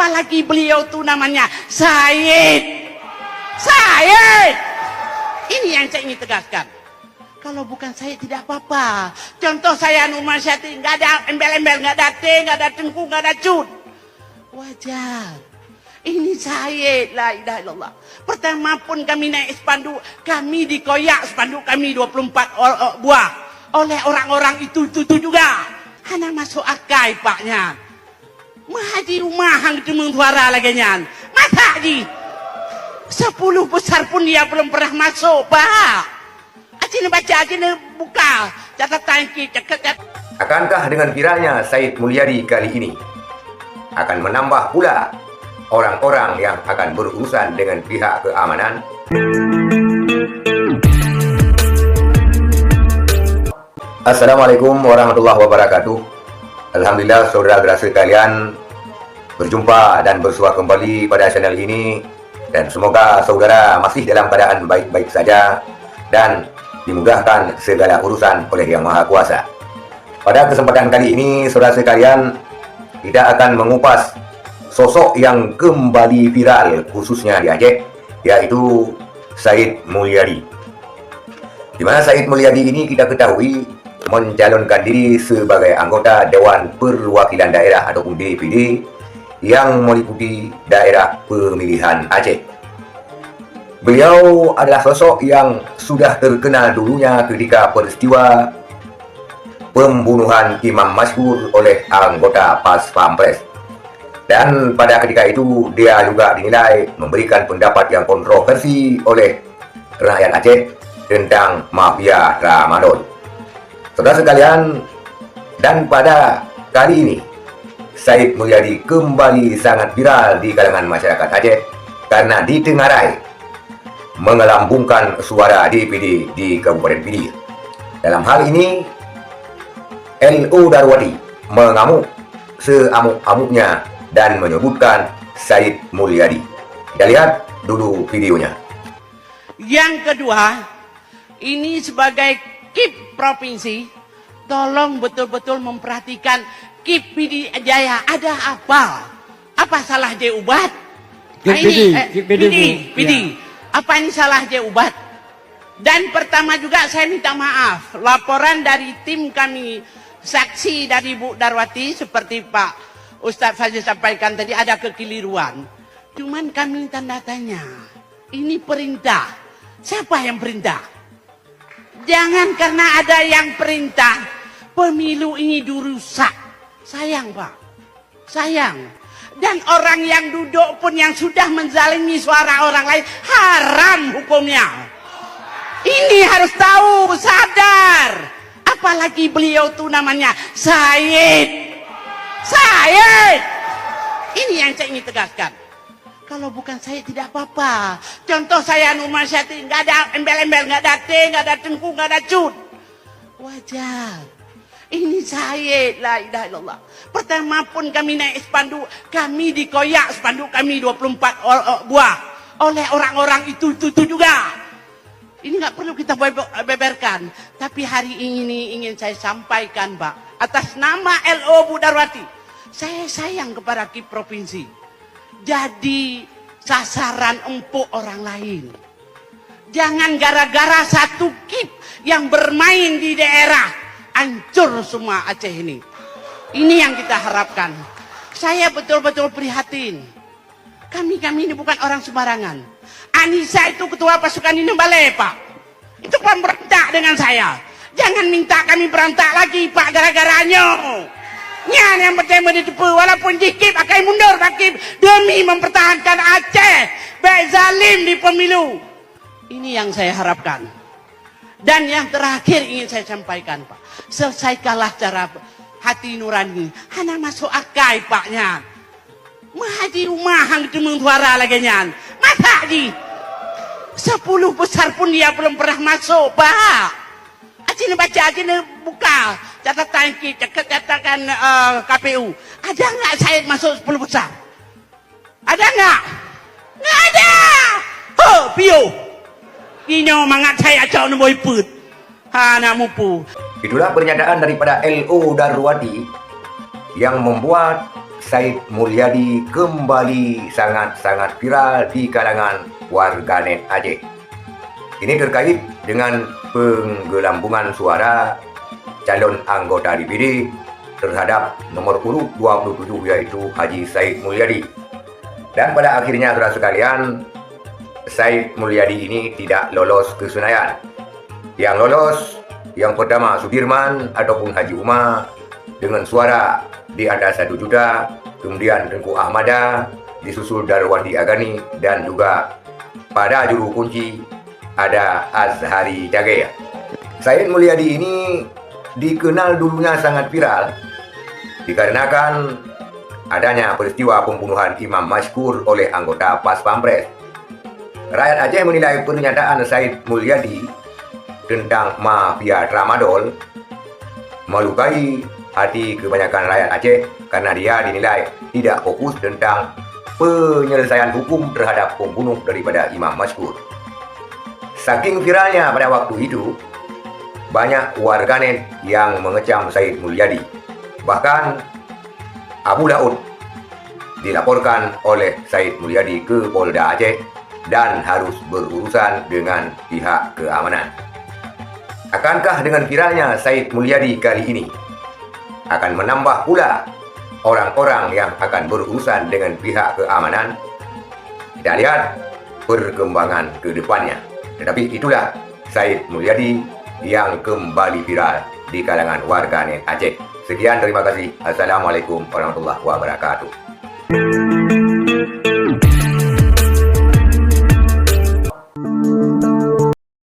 Apalagi beliau tuh namanya Said. Said. Ini yang saya ingin tegaskan. Kalau bukan saya tidak apa-apa. Contoh saya Nurman Syati, nggak ada embel-embel, nggak ada T, nggak ada tengku, nggak ada cut. Wajar. Ini saya, la ilaha illallah. Pertama pun kami naik spanduk, kami dikoyak spanduk kami 24 buah oleh orang-orang itu juga. Hana masuk akal paknya. Mahadi rumah hang cuma suara lagi nyan. Masa di 10 besar pun dia belum pernah masuk, Pak. Acina baca, acina buka catatan kita. Akankah dengan viralnya Said Mulyadi kali ini akan menambah pula orang-orang yang akan berurusan dengan pihak keamanan? Assalamualaikum warahmatullahi wabarakatuh. Alhamdulillah saudara-saudara sekalian, berjumpa dan bersua kembali pada channel ini, dan semoga saudara masih dalam keadaan baik-baik saja dan dimudahkan segala urusan oleh Yang Maha Kuasa. Pada kesempatan kali ini, saudara sekalian, kita akan mengupas sosok yang kembali viral khususnya di Aceh, yaitu Said Mulyadi. Di mana Said Mulyadi ini kita ketahui mencalonkan diri sebagai anggota Dewan Perwakilan Daerah ataupun DPD yang meliputi daerah pemilihan Aceh. Beliau adalah sosok yang sudah terkenal dulunya ketika peristiwa pembunuhan Imam Masyhur oleh anggota Pas Pampres. Dan pada ketika itu dia juga dinilai memberikan pendapat yang kontroversi oleh rakyat Aceh tentang mafia Ramadan. Saudara sekalian, dan pada kali ini Said Mulyadi kembali sangat viral di kalangan masyarakat Aceh karena ditengarai mengelambungkan suara DPD di Kabupaten Pidi. Dalam hal ini, LO Darwati mengamuk seamuk-amuknya dan menyebutkan Said Mulyadi. Kita lihat dulu videonya. Yang kedua, ini sebagai KIP provinsi, tolong betul-betul memperhatikan KIP Pidi Jaya. Ada apa? Apa salah J Ubat? Pidi. Apa ini salah J Ubat? Dan pertama juga saya minta maaf, laporan dari tim kami, saksi dari Bu Darwati seperti Pak Ustadz Fazil sampaikan tadi ada kekeliruan. Cuman kami tanda tanya, ini perintah. Siapa yang perintah? Jangan karena ada yang perintah, pemilu ini dirusak. Sayang Pak, sayang. Dan orang yang duduk pun yang sudah menzalimi suara orang lain, haram hukumnya. Ini harus tahu, sadar. Apalagi beliau tuh namanya Said. Said. Ini yang saya ingin tegaskan. Kalau bukan saya tidak apa-apa. Contoh saya Nurman Syati, nggak ada embel-embel, nggak ada T, nggak ada tengku, nggak ada cut. Wajar. Ini saya, la ilaha illallah. Pertama pun kami naik spanduk, kami dikoyak spanduk kami 24 buah oleh orang-orang itu juga. Ini nggak perlu kita beberkan. Tapi hari ini ingin saya sampaikan, Pak, atas nama LO Bu Darwati, saya sayang kepada KIP provinsi. Jadi sasaran empuk orang lain. Jangan gara-gara satu KIP yang bermain di daerah hancur semua Aceh ini. Ini yang kita harapkan. Saya betul-betul prihatin. Kami ini bukan orang sembarangan. Anissa itu ketua pasukan ini balai, Pak. Itu kan berontak dengan saya. Jangan minta kami berontak lagi, Pak, gara-garanya. Nyan yang pertama ditipu, walaupun dikip akan mundur Pak Kip demi mempertahankan Aceh baik zalim di pemilu. Ini yang saya harapkan. Dan yang terakhir ingin saya sampaikan, Pak, selesaikanlah cara hati nurani. Hana masuk akal Paknya. Mahadi rumah hang cuma suara lagi nyan. Masa di 10 besar pun dia belum pernah masuk, Pak. Acina baca, acina buka catatan kita, catatan KPU. Ada nggak Said masuk 10 besar? Ada nggak? Nggak ada. Pio. Ini mangat saya jauh nombor put. Nak mupu. Itulah pernyataan daripada LO Darwati yang membuat Said Mulyadi kembali sangat-sangat viral di kalangan warganet Aceh. Ini terkait dengan penggelambungan suara calon anggota DPD terhadap nomor urut 27 yaitu Haji Said Mulyadi. Dan pada akhirnya saudara sekalian, Said Mulyadi ini tidak lolos ke Senayan. Yang lolos yang pertama Sudirman ataupun Haji Umar dengan suara di atas 1 juta, kemudian Tengku Ahmada, disusul Darwati Agani, dan juga pada juru kunci ada Azhari Jagaya. Said Mulyadi ini dikenal dulunya sangat viral dikarenakan adanya peristiwa pembunuhan Imam Mashkur oleh anggota Pas Pampres. Rakyat Aceh menilai pernyataan Said Mulyadi tentang mafia tramadol melukai hati kebanyakan rakyat Aceh karena dia dinilai tidak fokus tentang penyelesaian hukum terhadap pembunuh daripada Imam Mashkur. Saking viralnya pada waktu itu, banyak warganet yang mengecam Said Mulyadi. Bahkan Abu Daud dilaporkan oleh Said Mulyadi ke Polda Aceh dan harus berurusan dengan pihak keamanan. Akankah dengan viralnya Said Mulyadi kali ini akan menambah pula orang-orang yang akan berurusan dengan pihak keamanan? Kita lihat perkembangan ke depannya. Tetapi itulah Said Mulyadi yang kembali viral di kalangan warganet Aceh. Sekian, terima kasih. Assalamualaikum warahmatullahi wabarakatuh.